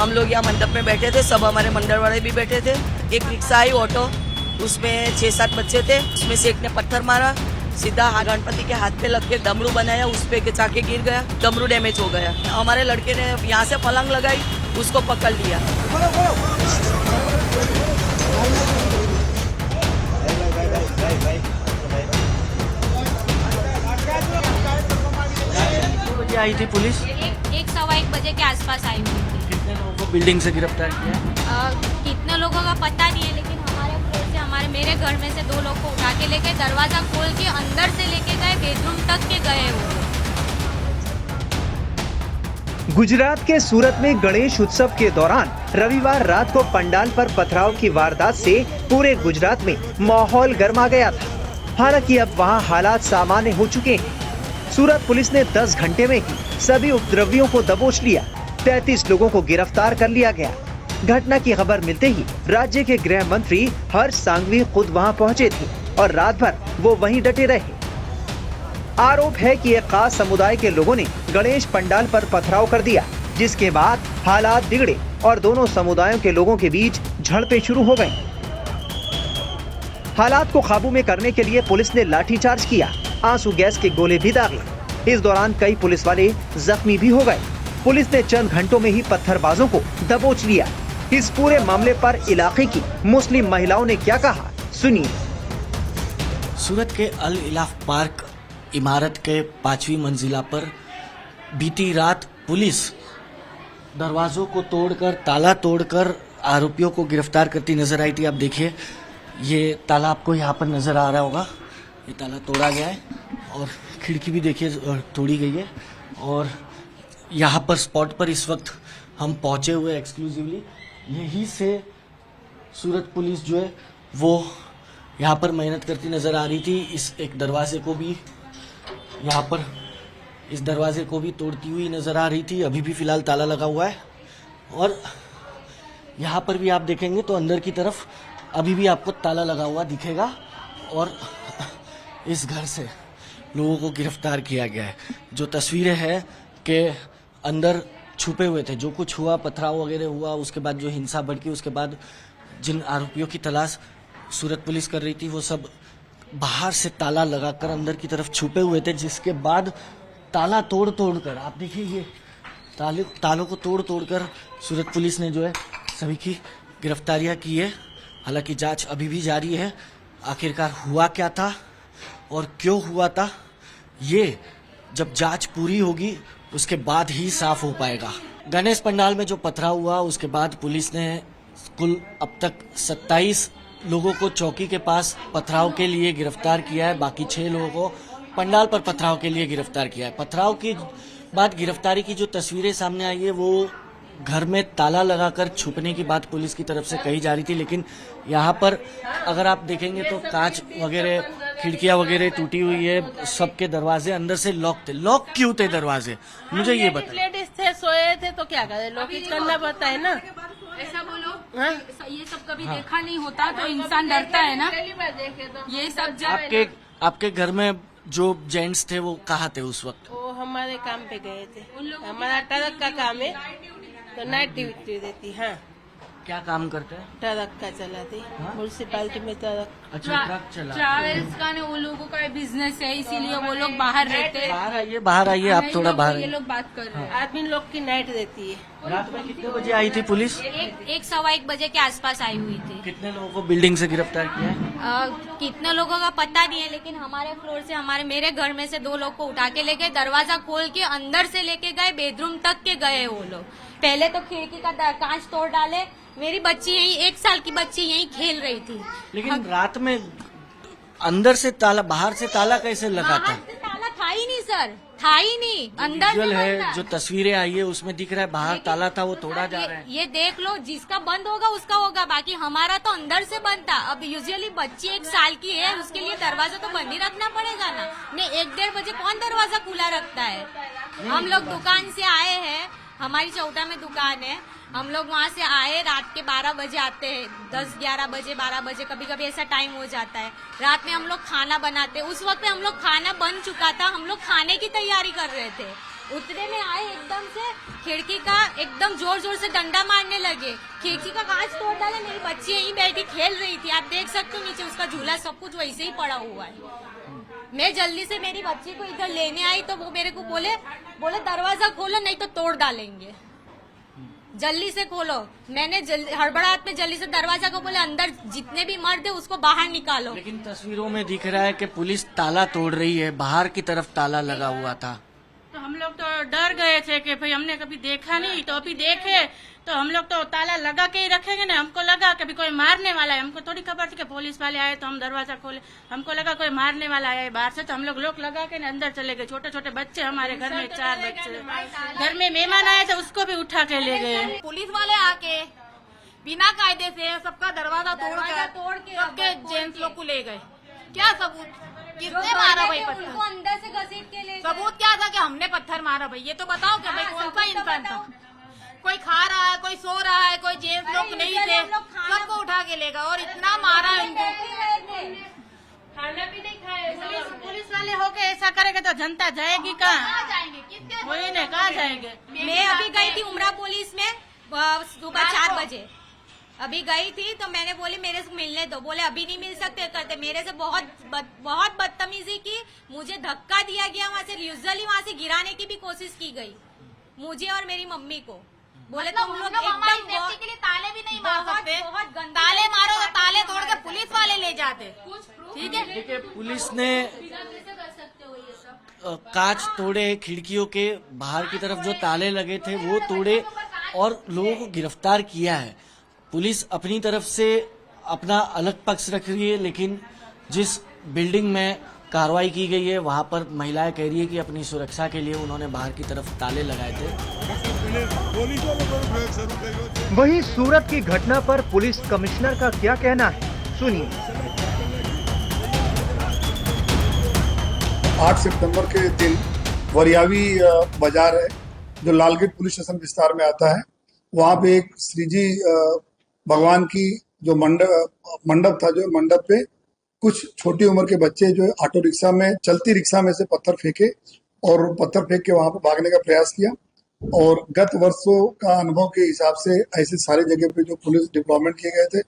हम लोग यहाँ मंडप में बैठे थे, सब हमारे मंडल वाले भी बैठे थे। एक रिक्शा आई ऑटो, उसमें 6-7 बच्चे थे। उसमें से एक ने पत्थर मारा, सीधा गणपति के हाथ पे लग के डमरू बनाया, उस पे के चाके गिर गया, डमरू डैमेज हो गया। हमारे लड़के ने यहाँ से पलंग लगाई, उसको पकड़ लिया। आई थी पुलिस? 1-1:15 बजे के आसपास आई हुई थी। कितने लोगों को बिल्डिंग से गिरफ्तार किया? कितने लोगों का पता नहीं है, लेकिन हमारे फ्लोर से मेरे घर में से 2 लोग को उठा के लेके दरवाजा खोल के अंदर से लेके गए, बेडरूम तक के गए वो। गुजरात के सूरत में गणेश उत्सव के दौरान रविवार रात को पंडाल पर पथराव की वारदात से पूरे गुजरात में माहौल गर्मा गया था। हालांकि अब वहां हालात सामान्य हो चुके हैं। सूरत पुलिस ने 10 घंटे में ही सभी उपद्रवियों को दबोच लिया। 33 लोगों को गिरफ्तार कर लिया गया। घटना की खबर मिलते ही राज्य के गृह मंत्री हर्ष सांघवी खुद वहां पहुंचे थे और रात भर वो वहीं डटे रहे। आरोप है कि एक खास समुदाय के लोगों ने गणेश पंडाल पर पथराव कर दिया, जिसके बाद हालात बिगड़े और दोनों समुदायों के लोगों के बीच झड़पें शुरू हो गईं। हालात को काबू में करने के लिए पुलिस ने लाठीचार्ज किया, आंसू गैस के गोले भी दागे। इस दौरान कई पुलिस वाले जख्मी भी हो गए। पुलिस ने चंद घंटों में ही पत्थरबाजों को दबोच लिया। इस पूरे मामले पर इलाके की मुस्लिम महिलाओं ने क्या कहा, सुनिए। सूरत के अल इलाफ पार्क इमारत के 5वीं मंजिला पर बीती रात पुलिस दरवाजों को तोड़कर, ताला तोड़कर आरोपियों को गिरफ्तार करती नजर आई थी। आप देखिए, ये ताला आपको यहाँ पर नजर आ रहा होगा। ये ताला तोड़ा गया है और खिड़की भी देखिए तोड़ी गई है। और यहाँ पर स्पॉट पर इस वक्त हम पहुंचे हुए एक्सक्लूसिवली। यहीं से सूरत पुलिस जो है वो यहाँ पर मेहनत करती नजर आ रही थी। इस एक दरवाजे को भी यहाँ पर इस दरवाजे को भी तोड़ती हुई नजर आ रही थी। अभी भी फिलहाल ताला लगा हुआ है और यहाँ पर भी आप देखेंगे तो अंदर की तरफ अभी भी आपको ताला लगा हुआ दिखेगा। और इस घर से लोगों को गिरफ्तार किया गया है। जो तस्वीरें हैं कि अंदर छुपे हुए थे, जो कुछ हुआ, पथराव वगैरह हुआ, उसके बाद जो हिंसा भड़की, उसके बाद जिन आरोपियों की तलाश सूरत पुलिस कर रही थी वो सब बाहर से ताला लगाकर अंदर की तरफ छुपे हुए थे। जिसके बाद ताला तोड़ कर आप देखिए, ये तालों को तोड़ कर सूरत पुलिस ने जो है सभी की गिरफ्तारियां की है। हालांकि जांच अभी भी जारी है। आखिरकार हुआ क्या था और क्यों हुआ था, ये जब जांच पूरी होगी उसके बाद ही साफ हो पाएगा। गणेश पंडाल में जो पथराव हुआ उसके बाद पुलिस ने कुल अब तक 27 लोगों को चौकी के पास पथराव के लिए गिरफ्तार किया है। बाकी 6 लोगों को पंडाल पर पथराव के लिए गिरफ्तार किया है। पथराव की बाद गिरफ्तारी की जो तस्वीरें सामने आई है वो घर में ताला लगाकर छुपने की बात पुलिस की तरफ से कही जा रही थी, लेकिन यहाँ पर अगर आप देखेंगे तो कांच वगैरह, खिड़कियां वगैरह टूटी हुई है। सबके दरवाजे अंदर से लॉक थे। लॉक क्यों थे दरवाजे, मुझे ये बताइए। लेडीज थे, सोए थे तो क्या करें, लॉक करना पड़ता है ना। ऐसा बोलो, हाँ? ये सब कभी देखा नहीं होता तो इंसान डरता है ना। ये सब आपके घर में जो जेंट्स थे वो कहाँ थे उस वक्त? वो हमारे काम पे गए थे। हमारा ट्रक का काम है तो नाइट ड्यूटी देती। हाँ, क्या काम करते हैं? ट्रक का चलाते, म्यूनसिपालिटी में ट्रक। अच्छा, ट्रक चला। ट्रैवल्स का वो लोगों का बिजनेस है, इसीलिए वो लोग बाहर रहते हैं। बाहर आइए आप थोड़ा बाहर। ये लोग बात कर रहे हैं। आदमी लोग की नाइट देती है। रात में कितने बजे आई थी पुलिस? 1-1:15 बजे के आसपास आई हुई थी। कितने लोगों को बिल्डिंग से गिरफ्तार किया है? कितने लोगों का पता नहीं है, लेकिन हमारे फ्लोर से मेरे घर में से 2 लोग को उठा के लेके दरवाजा खोल के अंदर से लेके गए, बेडरूम तक के गए वो लोग। पहले तो खिड़की का कांच तोड़ डाले। मेरी बच्ची यही 1 साल की बच्ची यही खेल रही थी। लेकिन रात में अंदर से ताला, बाहर से ताला कैसे लगा था? बाहर से ताला था ही नहीं सर, था ही नहीं। अंदर विजुअल से है, बंद था। जो तस्वीरें आई है उसमें दिख रहा है बाहर ताला था, वो तोड़ा जा रहा है। ये देख लो, जिसका बंद होगा उसका होगा, बाकी हमारा तो अंदर से बंद था। अब यूजुअली बच्ची 1 साल की है, उसके लिए दरवाजा तो बंद ही रखना पड़ेगा ना। नहीं, 1-1:30 बजे कौन दरवाजा खुला रखता है? हम लोग दुकान से आए हैं, हमारी चौटा में दुकान है। हम लोग वहाँ से आए, रात के 12 बजे आते हैं, 10-11 बजे, 12 बजे, कभी कभी ऐसा टाइम हो जाता है। रात में हम लोग खाना बनाते, उस वक्त हम लोग खाना बन चुका था, हम लोग खाने की तैयारी कर रहे थे। उतरे में आए एकदम से खिड़की का एकदम जोर जोर से डंडा मारने लगे, खिड़की का कांच तोड़ डाला। मेरी बच्ची यहीं बैठी खेल रही थी, आप देख सकते हो नीचे उसका झूला सब कुछ वैसे ही पड़ा हुआ है। मैं जल्दी से मेरी बच्ची को इधर लेने आई तो वो मेरे को बोले दरवाजा खोलो नहीं तो तोड़ डालेंगे, जल्दी से खोलो। मैंने हड़बड़ाहट में जल्दी से दरवाजा को बोले अंदर जितने भी मर्द है उसको बाहर निकालो। लेकिन तस्वीरों में दिख रहा है कि पुलिस ताला तोड़ रही है, बाहर की तरफ ताला लगा हुआ था। तो हम लोग तो डर गए थे कि भाई हमने कभी देखा नहीं, तो अभी देखे तो हम लोग तो ताला लगा के ही रखेंगे ना। हमको लगा कभी कोई मारने वाला है, हमको थोड़ी खबर थी कि पुलिस वाले आए तो हम दरवाजा खोले। हमको लगा कोई मारने वाला आया है बाहर से, तो हम लोग लोग लगा के अंदर चले गए। छोटे छोटे बच्चे हमारे घर में 4 बच्चे, घर में मेहमान आए थे उसको भी उठा के ले गए। पुलिस वाले आके बिना कायदे से सबका दरवाजा तोड़ के सबके जेंट्स लोग को ले गए। क्या सबूत, किसने मारा भाई पत्थर? उनको अंदर से घसीट के ले गए। सबूत क्या था कि हमने पत्थर मारा भाई? ये तो बताओ कि भाई कौन सा इंसान था? कोई खा रहा है, कोई सो रहा है, कोई जेंट्स लोग नहीं थे, सबको उठा के ले गए और इतना मारा इनको। खाना भी नहीं खाए। पुलिस वाले होके ऐसा करेंगे तो जनता जाएगी कहाँ? जाएंगे वही नहीं, कहाँ जाएंगे? मैं अभी गई थी उमरा पुलिस में सुबह 4 बजे अभी गई थी, तो मैंने बोली मेरे से मिलने दो, बोले अभी नहीं मिल सकते करते। मेरे से बहुत बदतमीजी की, मुझे धक्का दिया गया वहाँ से, यूजुअली वहाँ से गिराने की भी कोशिश की गई मुझे और मेरी मम्मी को। बोले तुम लोग एकदम के लिए ताले भी नहीं मार सकते, बहुत गंदी ताले मारो तो ताले तोड़ के पुलिस वाले ले जाते। ठीक है, देखिए पुलिस ने कांच तोड़े, खिड़कियों के बाहर की तरफ जो ताले लगे थे वो तोड़े और लोगों को गिरफ्तार किया है। पुलिस अपनी तरफ से अपना अलग पक्ष रख रही है, लेकिन जिस बिल्डिंग में कार्रवाई की गई है वहां पर महिलाएं कह रही है कि अपनी सुरक्षा के लिए उन्होंने बाहर की तरफ ताले लगाए थे। वहीं सूरत की घटना पर पुलिस कमिश्नर का क्या कहना है, सुनिए। 8 सितंबर के दिन वरियावी बाजार है जो लालगेट पुलिस स्टेशन विस्तार में आता है, वहाँ पे एक श्रीजी भगवान की जो मंडप था, जो मंडप पे कुछ छोटी उम्र के बच्चे जो ऑटो रिक्शा में, चलती रिक्शा में से पत्थर फेंके और पत्थर फेंक के वहां पर भागने का प्रयास किया। और गत वर्षों का अनुभव के हिसाब से ऐसे सारे जगह पे जो पुलिस डिप्लॉयमेंट किए गए थे,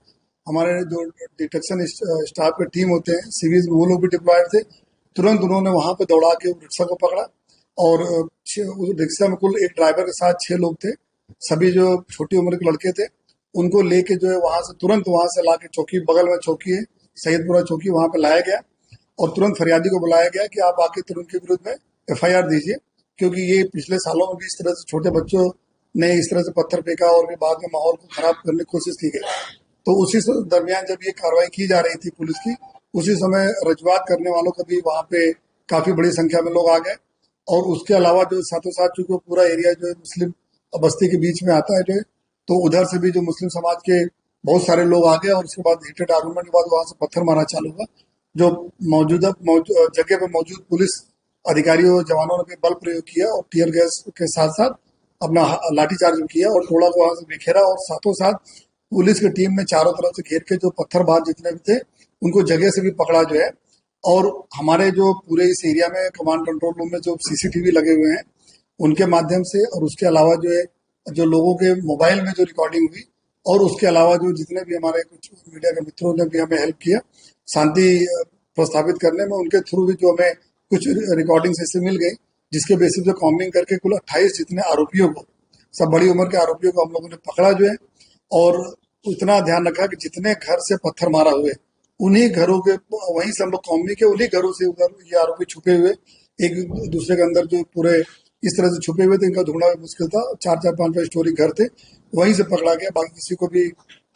हमारे जो डिटेक्शन स्टाफ के टीम होते हैं सिविल, वो लोग भी डिप्लॉयड थे। तुरंत उन्होंने वहां पे दौड़ा के रिक्शा को पकड़ा और रिक्शा में कुल एक ड्राइवर के साथ 6 लोग थे, सभी जो छोटी उम्र के लड़के थे। उनको लेके जो है वहां से तुरंत वहां से लाके चौकी, बगल में चौकी है सैयदपुरा चौकी, वहां पे लाया गया और तुरंत फरियादी को बुलाया गया कि आप आके तुरंत के विरुद्ध में FIR दीजिए, क्योंकि ये पिछले सालों में भी इस तरह से छोटे बच्चों ने इस तरह से पत्थर फेंका और फिर बाद में माहौल को खराब करने की कोशिश की गई। तो उसी दरमियान जब ये कार्रवाई की जा रही थी पुलिस की, उसी समय रजुआत करने वालों का भी वहां पे काफी बड़ी संख्या में लोग आ गए। और उसके अलावा जो साथों साथ चूंकि पूरा एरिया जो है मुस्लिम बस्ती के बीच में आता है जो है, तो उधर से भी जो मुस्लिम समाज के बहुत सारे लोग आ गए और उसके बाद हीटेड आर्गुमेंट के बाद वहां से पत्थर मारना चालू हुआ। जो मौजूदा जगह पे मौजूद पुलिस अधिकारियों जवानों ने भी बल प्रयोग किया और टीयर गैस के साथ साथ अपना लाठीचार्ज भी किया और टोला को वहां से बिखेरा। और साथों साथ पुलिस की टीम में चारों तरफ से घेर के जो पत्थरबाज जितने भी थे उनको जगह से भी पकड़ा जो है। और हमारे जो पूरे इस एरिया में कमांड कंट्रोल रूम में जो CCTV लगे हुए हैं उनके माध्यम से, और उसके अलावा जो है जो लोगों के मोबाइल में जो रिकॉर्डिंग हुई, और उसके अलावा जो जितने भी हमारे कुछ मीडिया के मित्रों ने भी हमें हेल्प किया शांति प्रस्तावित करने में, उनके थ्रू भी जो हमें कुछ रिकॉर्डिंग ऐसे मिल गई, जिसके बेसिस पे कॉम्बिंग करके कुल 28 जितने आरोपियों को, सब बड़ी उम्र के आरोपियों को हम लोगों ने पकड़ा जो है। और इतना ध्यान रखा कि जितने घर से पत्थर मारा हुए उन्हीं घरों के, वहीं से हम लोग कॉम्बिंग के उन्हीं घरों से उधर ये आरोपी छुपे हुए एक दूसरे के अंदर जो पूरे इस तरह से छुपे हुए थे, इनका ढूंढना भी मुश्किल था। 4-4, 5-5 स्टोरी घर थे, वहीं से पकड़ा गया। बाकी किसी को भी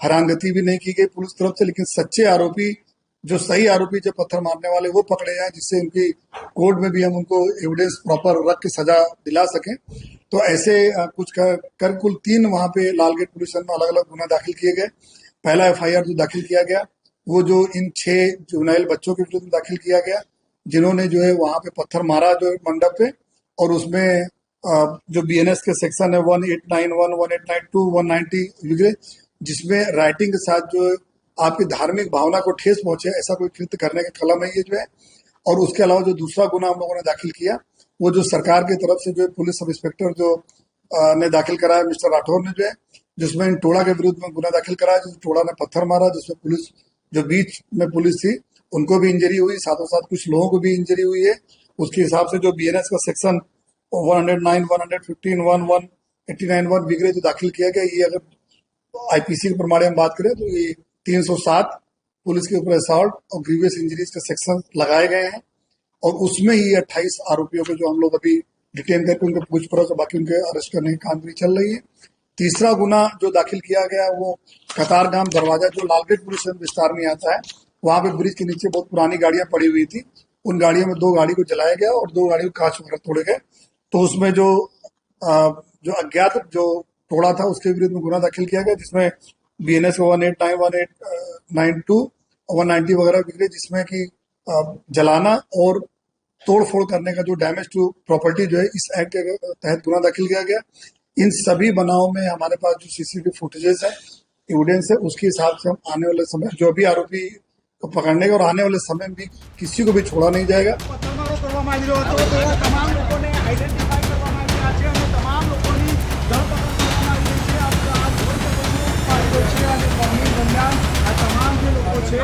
हैरानगति भी नहीं की गई पुलिस तरफ से, लेकिन सच्चे आरोपी, जो सही आरोपी, जो पत्थर मारने वाले, वो पकड़े जाए, जिससे उनकी कोर्ट में भी हम उनको एविडेंस प्रॉपर रख के सजा दिला सकें। तो ऐसे कुछ कर कुल 3 वहां पे लालगेट पुलिस में अलग अलग गुना दाखिल किए गए। पहला FIR जो दाखिल किया गया वो जो इन 6 जुवेनाइल बच्चों के विरुद्ध दाखिल किया गया, जिन्होंने जो है वहां पे पत्थर मारा जो मंडप पे, और उसमें जो BNS के सेक्शन है 1891, 1892, 190 वगैरह, जिसमें राइटिंग के साथ जो आपकी धार्मिक भावना को ठेस पहुंचे ऐसा कोई कृत्य करने का कलम है ये जो है। और उसके अलावा जो दूसरा गुना हम लोगों ने दाखिल किया वो जो सरकार की तरफ से जो पुलिस सब इंस्पेक्टर जो ने दाखिल कराया मिस्टर राठौर ने जो है, जिसमें इन टोड़ा के विरुद्ध में गुना दाखिल कराया, जिस टोड़ा ने पत्थर मारा, जिसमें पुलिस जो बीच में पुलिस थी उनको भी इंजरी हुई, साथों साथ कुछ लोगों को भी इंजरी हुई है। उसके हिसाब से जो BNS का सेक्शन 109, 115, 189 वगैरह जो दाखिल किया गया, ये अगर IPC के प्रमाण हम बात करें तो ये 307 पुलिस के ऊपर असॉल्ट और ग्रीवियस इंजरीज के सेक्शन लगाए गए हैं और उसमें ही 28 आरोपियों को जो हम लोग अभी डिटेन करके उनके पूछपरछ और बाकी उनके अरेस्ट करने की कामगिरी चल रही है। तीसरा गुना जो दाखिल किया गया वो कतारगाम दरवाजा जो लालगेट पुलिस विस्तार में आता है, वहां पे ब्रिज के नीचे बहुत पुरानी गाड़ियां पड़ी हुई थी, उन गाड़ियों में 2 गाड़ी को जलाया गया और 2 गाड़ी को कांच वगैरह तोड़े गए। तो उसमें जो अज्ञात जो टोड़ा था उसके विरुद्ध में गुना दाखिल किया गया, जिसमें BNS 189, 1892 और 190 वगैरह, जिसमें कि जलाना और तोड़फोड़ करने का जो डैमेज टू प्रॉपर्टी जो है इस एक्ट के तहत गुना दाखिल किया गया। इन सभी बनावों में हमारे पास जो CCTV फुटेजेस है, एविडेंस है, उसके हिसाब से हम आने वाले समय जो भी आरोपी को पकड़ने का और आने वाले समय में भी किसी को भी छोड़ा नहीं जाएगा। તમામ લોકોને આઈડેન્ટિફાઈ કરવામાં આવ્યા છે અને તમામ લોકોની ધરપકડ કરવામાં આવી છે. આ જોઈ શકો છો પાડ્યો છે અને કોમી દરમિયાન આ તમામ જે લોકો છે